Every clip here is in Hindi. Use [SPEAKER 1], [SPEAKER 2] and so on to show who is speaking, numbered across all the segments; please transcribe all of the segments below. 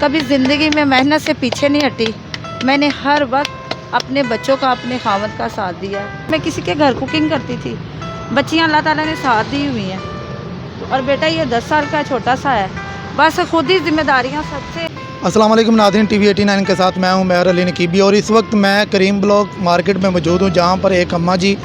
[SPEAKER 1] कभी ज़िंदगी में मेहनत से पीछे नहीं हटी। मैंने हर वक्त अपने बच्चों का, अपने खावत का साथ दिया। मैं किसी के घर कुकिंग करती थी, बच्चियाँ अल्लाह ताला ने साथ दी हुई हैं, और बेटा ये 10 साल का छोटा सा है। बस खुद ही जिम्मेदारियाँ सबसे।
[SPEAKER 2] अस्सलाम वालेकुम नाज़रीन, TV 89 के साथ मैं हूं मेहर अली नकीबी और इस वक्त मैं करीम ब्लॉक मार्केट में मौजूद हूं, जहां पर एक अम्मा जी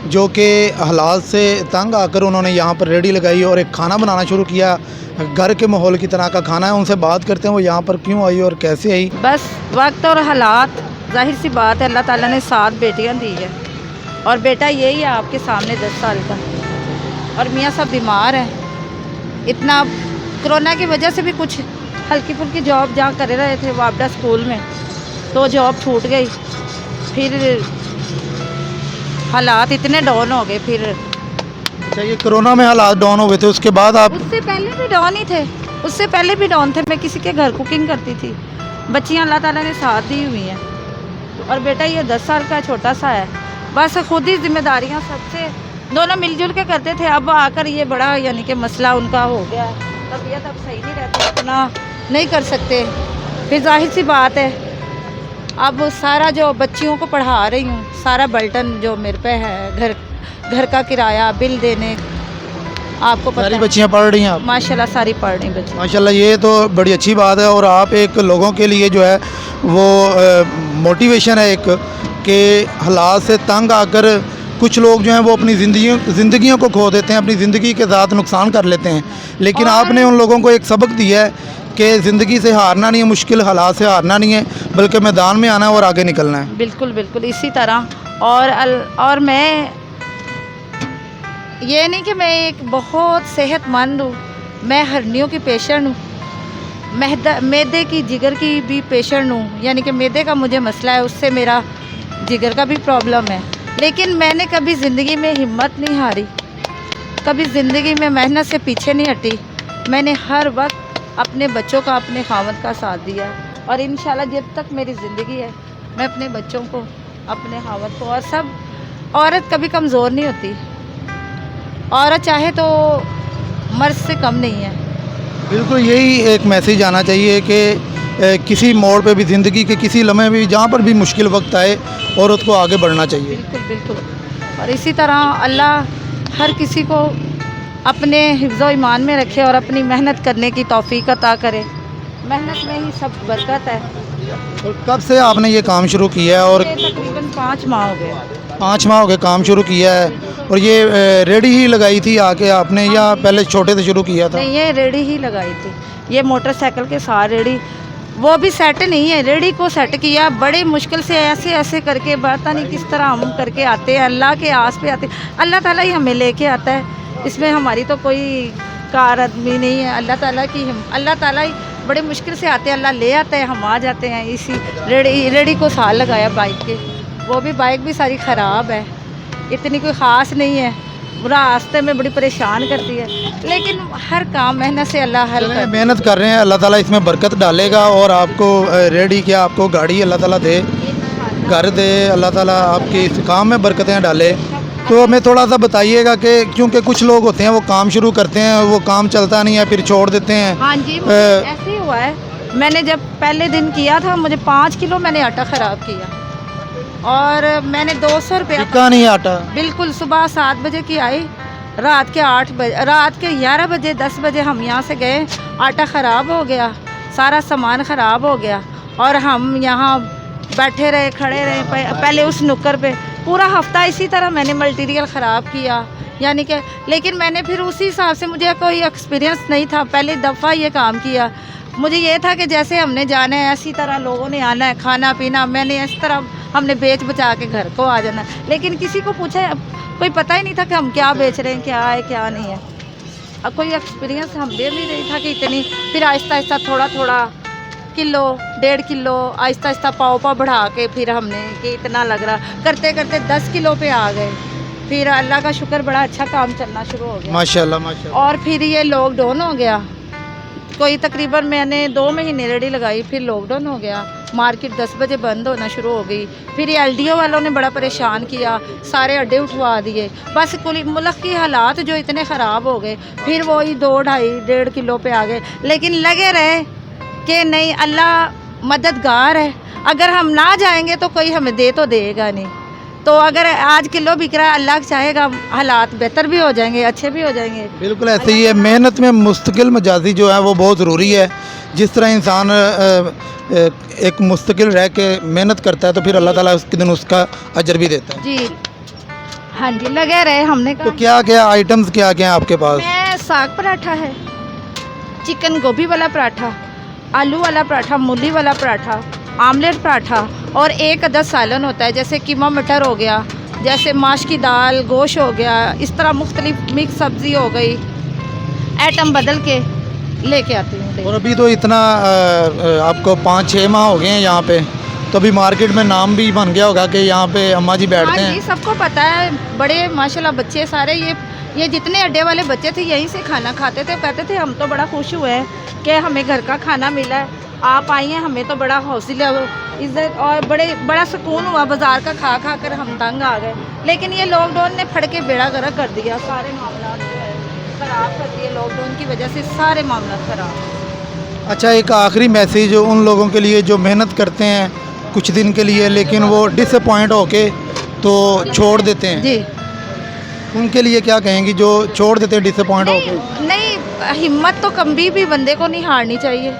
[SPEAKER 2] जो कि हालात से तंग आकर उन्होंने यहां पर रेडी लगाई और एक खाना बनाना शुरू किया। घर के माहौल की तरह का खाना है। उनसे बात करते हैं वो यहां पर क्यों आई और कैसे आई।
[SPEAKER 1] बस वक्त और हालात, जाहिर सी बात है, अल्लाह ताला ने 7 बेटियाँ दी है और बेटा यही है आपके सामने 10 साल का, और मियाँ सब बीमार हैं। इतना कोरोना की वजह से भी कुछ हल्की फुल्की जॉब जहाँ कर रहे थे वापडा स्कूल में, तो जॉब छूट गई। फिर हालात इतने डाउन हो गए। फिर
[SPEAKER 2] अच्छा, ये कोरोना में हालात डाउन हो गए थे, उसके बाद आप?
[SPEAKER 1] उससे पहले भी डाउन ही थे, उससे पहले भी डाउन थे। मैं किसी के घर कुकिंग करती थी, बच्चियाँ अल्लाह ताला ने साथ दी हुई हैं, और बेटा ये 10 साल का छोटा सा है। बस खुद ही जिम्मेदारियाँ सबसे दोनों मिलजुल के करते थे। अब आकर ये बड़ा यानी कि मसला उनका हो गया है, तबीयत अब सही नहीं रहती, इतना नहीं कर सकते। फिर जाहिर सी बात है, अब सारा जो बच्चियों को पढ़ा रही हूँ, सारा बल्टन जो मेरे पे है, घर का किराया, बिल देने, आपको पता
[SPEAKER 2] सारी
[SPEAKER 1] है।
[SPEAKER 2] बच्चियाँ पढ़ रही हैं आप?
[SPEAKER 1] माशाल्लाह सारी पढ़ रही बच्ची।
[SPEAKER 2] माशाल्लाह, ये तो बड़ी अच्छी बात है। और आप एक लोगों के लिए जो है वो मोटिवेशन है एक, कि हालात से तंग आकर कुछ लोग जो हैं वो अपनी ज़िंदगियों को खो देते हैं, अपनी ज़िंदगी के साथ नुकसान कर लेते हैं। लेकिन आपने उन लोगों को एक सबक दिया है कि ज़िंदगी से हारना नहीं है, मुश्किल हालात से हारना नहीं है, बल्कि मैदान में आना है और आगे निकलना है।
[SPEAKER 1] बिल्कुल बिल्कुल इसी तरह। और मैं ये नहीं कि मैं एक बहुत सेहतमंद हूँ, मैं हर्नियों की पेशेंट हूँ, मैदे की, जिगर की भी पेशेंट हूँ। यानी कि मैदे का मुझे मसला है, उससे मेरा जिगर का भी प्रॉब्लम है। लेकिन मैंने कभी ज़िंदगी में हिम्मत नहीं हारी, कभी ज़िंदगी में मेहनत से पीछे नहीं हटी। मैंने हर वक्त अपने बच्चों का, अपने खावत का साथ दिया, और इंशाल्लाह जब तक मेरी ज़िंदगी है मैं अपने बच्चों को, अपने खावत को, और सब। औरत कभी कमज़ोर नहीं होती, औरत चाहे तो मर्द से कम नहीं है।
[SPEAKER 2] बिल्कुल, यही एक मैसेज आना चाहिए कि किसी मोड़ पे भी, ज़िंदगी के किसी लम्हे में भी, जहाँ पर भी मुश्किल वक्त आए, औरत को आगे बढ़ना चाहिए।
[SPEAKER 1] बिल्कुल बिल्कुल। और इसी तरह अल्लाह हर किसी को अपने हिफ्ज़ व ईमान में रखे और अपनी मेहनत करने की तौफीक अता करे। मेहनत में ही सब बरकत है।
[SPEAKER 2] और कब से आपने ये काम शुरू किया है? और
[SPEAKER 1] ये तकरीबन 5 माह हो गए।
[SPEAKER 2] 5 माह हो गए काम शुरू किया है। और ये रेडी ही लगाई थी आके आपने, या पहले छोटे से शुरू किया था?
[SPEAKER 1] नहीं, ये रेडी ही लगाई थी। ये मोटरसाइकिल के साथ रेडी, वो भी सेट नहीं है, रेडी को सेट किया बड़ी मुश्किल से, ऐसे ऐसे करके, पता नहीं किस तरह हम करके आते हैं, अल्लाह के आस पे आते हैं। अल्लाह ताला ही हमें लेके आता है, इसमें हमारी तो कोई कार आदमी नहीं है। अल्लाह ताला ही बड़ी मुश्किल से आते हैं, अल्लाह ले आता है, हम आ जाते हैं। इसी रेडी को साल लगाया बाइक के, वो भी बाइक भी सारी ख़राब है, इतनी कोई ख़ास नहीं है, रास्ते में बड़ी परेशान करती है। लेकिन हर काम मेहनत से अल्लाह हल कर।
[SPEAKER 2] मेहनत कर रहे हैं, अल्लाह ताला इसमें बरकत डालेगा और आपको रेडी क्या, आपको गाड़ी अल्लाह ताला दे, घर दे, अल्लाह ताला आपके इस काम में बरकतें डाले। तो हमें थोड़ा सा बताइएगा कि क्योंकि कुछ लोग होते हैं वो काम शुरू करते हैं, वो काम चलता नहीं है, फिर छोड़ देते हैं।
[SPEAKER 1] हाँ जी, ऐसे ही हुआ है। मैंने जब पहले दिन किया था, मुझे 5 किलो मैंने आटा ख़राब किया, और मैंने 200 रुपया
[SPEAKER 2] का नहीं आटा।
[SPEAKER 1] बिल्कुल, सुबह 7 बजे की आई, रात के 8 बजे, रात के 11 बजे 10 बजे हम यहाँ से गए, आटा ख़राब हो गया, सारा सामान ख़राब हो गया, और हम यहाँ बैठे रहे, खड़े रहे पहले उस नुक्कर पे पूरा हफ्ता। इसी तरह मैंने मटेरियल ख़राब किया, यानी कि, लेकिन मैंने फिर उसी हिसाब से, मुझे कोई एक्सपीरियंस नहीं था, पहली दफ़ा ये काम किया। मुझे ये था कि जैसे हमने जाना है ऐसी तरह लोगों ने आना है, खाना पीना, मैंने इस तरह हमने बेच बचा के घर को आ जाना। लेकिन किसी को पूछा, कोई पता ही नहीं था कि हम क्या बेच रहे हैं, क्या है क्या नहीं है। अब कोई एक्सपीरियंस हमें भी नहीं था कि इतनी। फिर आहिस्ता आहिस्ता थोड़ा थोड़ा, किलो 1.5 किलो, आहिस्ता आहिस्ता पाव बढ़ा के, फिर हमने कि इतना लग रहा, करते करते 10 किलो पे आ गए। फिर अल्लाह का शुक्र, बड़ा अच्छा काम चलना शुरू हो गया,
[SPEAKER 2] माशाल्लाह माशाल्लाह।
[SPEAKER 1] और फिर ये लॉकडाउन हो गया, कोई तकरीबन मैंने 2 महीने रेडी लगाई, फिर लॉकडाउन हो गया, मार्केट 10 बजे बंद होना शुरू हो गई। फिर ये LDO वालों ने बड़ा परेशान किया, सारे अड्डे उठवा दिए। बस कुल मुल्क की हालात जो इतने ख़राब हो गए, फिर वही 2, 2.5, 1.5 किलो पे आ गए। लेकिन लगे रहे, कि नहीं अल्लाह मददगार है, अगर हम ना जाएंगे तो कोई हमें दे तो देगा नहीं। तो अगर आज किलो बिक रहा है, अल्लाह चाहेगा हालात बेहतर भी हो जाएंगे, अच्छे भी हो जाएंगे।
[SPEAKER 2] बिल्कुल ऐसे ही है, मेहनत में मुस्तकिल मजाजी जो है वो बहुत ज़रूरी है। जिस तरह इंसान एक मुस्तकिल रह के मेहनत करता है तो फिर अल्लाह ताला उसके दिन उसका अजर भी देता है।
[SPEAKER 1] जी हाँ जी, लगे रहे हमने
[SPEAKER 2] तो
[SPEAKER 1] कहा।
[SPEAKER 2] क्या क्या आइटम्स क्या क्या हैं आपके पास?
[SPEAKER 1] मैं साग पराठा है, चिकन गोभी वाला पराठा, आलू वाला पराठा, मूली वाला पराठा, आमलेट पराठा और एक अदद सालन होता है, जैसे कीमा मटर हो गया, जैसे माश की दाल, गोश्त हो गया, इस तरह मुख्तलिफ मिक्स सब्ज़ी हो गई, आइटम बदल के लेके आती हूँ।
[SPEAKER 2] और अभी तो इतना आपको 5-6 माह हो गए हैं यहाँ पे, तो अभी मार्केट में नाम भी बन गया होगा कि यहाँ पे अम्मा जी बैठते
[SPEAKER 1] हाँ जी,
[SPEAKER 2] हैं।
[SPEAKER 1] सबको पता है, बड़े माशाल्लाह बच्चे सारे ये जितने अड्डे वाले बच्चे थे यहीं से खाना खाते थे। कहते थे हम तो बड़ा खुश हुए हैं कि हमें घर का खाना मिला है, आप आई हैं, हमें तो बड़ा हौसला इज्जत और बड़ा सुकून हुआ, बाज़ार का खा खा कर हम तंग आ गए। लेकिन ये लॉकडाउन ने फड़ के बेड़ा गर्क कर दिया, सारे मामला जो है ख़राब कर दिए। लॉकडाउन की वजह से सारे मामला ख़राब।
[SPEAKER 2] अच्छा, एक आखिरी मैसेज उन लोगों के लिए जो मेहनत करते हैं कुछ दिन के लिए लेकिन वो डिसअपॉइंट होके तो छोड़ देते हैं,
[SPEAKER 1] जी
[SPEAKER 2] उनके लिए क्या कहेंगी जो छोड़ देते हैं डिसअपॉइंट होके?
[SPEAKER 1] नहीं, हिम्मत तो कभी भी बंदे को नहीं हारनी चाहिए।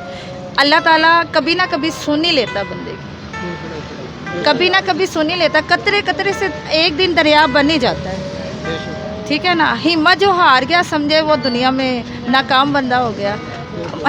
[SPEAKER 1] अल्लाह ताला कभी ना कभी सुन ही लेता बंदे की, कभी ना कभी सुन ही लेता। कतरे कतरे से एक दिन दरिया बन ही जाता है, ठीक है ना। हिम्मत जो हार गया समझे वो दुनिया में नाकाम बंदा हो गया।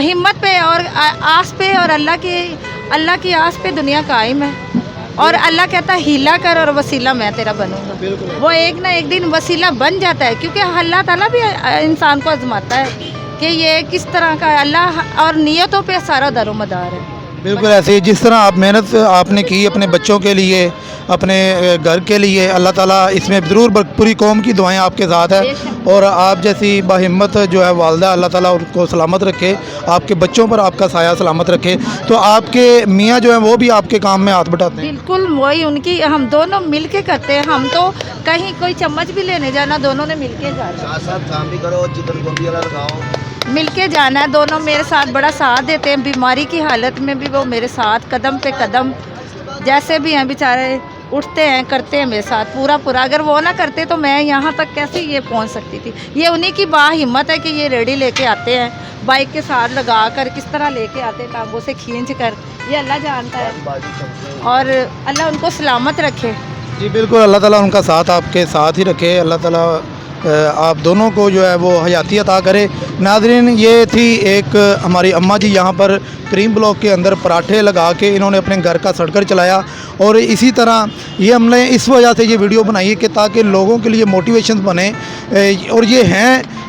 [SPEAKER 1] हिम्मत पे और आस पे और अल्लाह की आस पे दुनिया कायम है। और अल्लाह कहता है हीला कर और वसीला मैं तेरा बनूंगा। वो एक ना एक दिन वसीला बन जाता है, क्योंकि अल्लाह ताला भी इंसान को आजमाता है कि ये किस तरह का है। अल्लाह और नियतों पे सारा दरोमदार है।
[SPEAKER 2] बिल्कुल ऐसे ही जिस तरह आप मेहनत आपने की अपने बच्चों के लिए, अपने घर के लिए, अल्लाह ताला इसमें ज़रूर पूरी कौम की दुआएं आपके साथ है। और आप जैसी बाहिम्मत जो है वालदा, अल्लाह ताला उनको सलामत रखे, आपके बच्चों पर आपका साया सलामत रखे। तो आपके मियाँ जो हैं वो भी आपके काम में हाथ बटाते हैं?
[SPEAKER 1] बिल्कुल वही उनकी, हम दोनों मिल के करते हैं। हम तो कहीं कोई चम्मच भी लेने जाना दोनों ने मिल के जाना,
[SPEAKER 3] साथ साथ काम भी करो, चिकन गोभी वाला लगाओ,
[SPEAKER 1] मिल के जाना है। दोनों मेरे साथ बड़ा साथ देते हैं, बीमारी की हालत में भी वो मेरे साथ कदम पे कदम, जैसे भी हैं बेचारे उठते हैं करते हैं मेरे साथ पूरा। अगर वो ना करते तो मैं यहाँ तक कैसे ये पहुँच सकती थी। ये उन्हीं की हिम्मत है कि ये रेडी लेके आते हैं, बाइक के साथ लगा कर किस तरह लेके आते हैं, टांगों से खींच कर, ये अल्लाह जानता है। और अल्लाह उनको सलामत रखे।
[SPEAKER 2] जी बिल्कुल, अल्लाह ताला उनका साथ आपके साथ ही रखे। अल्लाह ताला आप दोनों को जो है वो हयाती अता करे। नाज़रीन, ये थी एक हमारी अम्मा जी, यहाँ पर क्रीम ब्लॉक के अंदर पराठे लगा के इन्होंने अपने घर का सड़कर चलाया। और इसी तरह ये हमने इस वजह से ये वीडियो बनाई है कि ताकि लोगों के लिए मोटिवेशन बने। और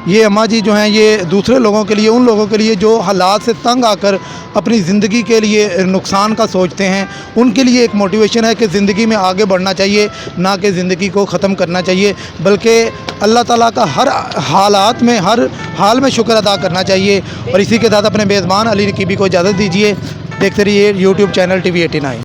[SPEAKER 2] ये अम्मा जी जो हैं ये दूसरे लोगों के लिए, उन लोगों के लिए जो हालात से तंग आकर अपनी ज़िंदगी के लिए नुकसान का सोचते हैं, उनके लिए एक मोटिवेशन है कि ज़िंदगी में आगे बढ़ना चाहिए, ना कि ज़िंदगी को ख़त्म करना चाहिए, बल्कि अल्लाह ताला का हर हालात में, हर हाल में शुक्र अदा करना चाहिए। और इसी के साथ अपने मेज़बान अली नकीबी को इजाज़त दीजिए। देखते रहिए YouTube चैनल TV 89।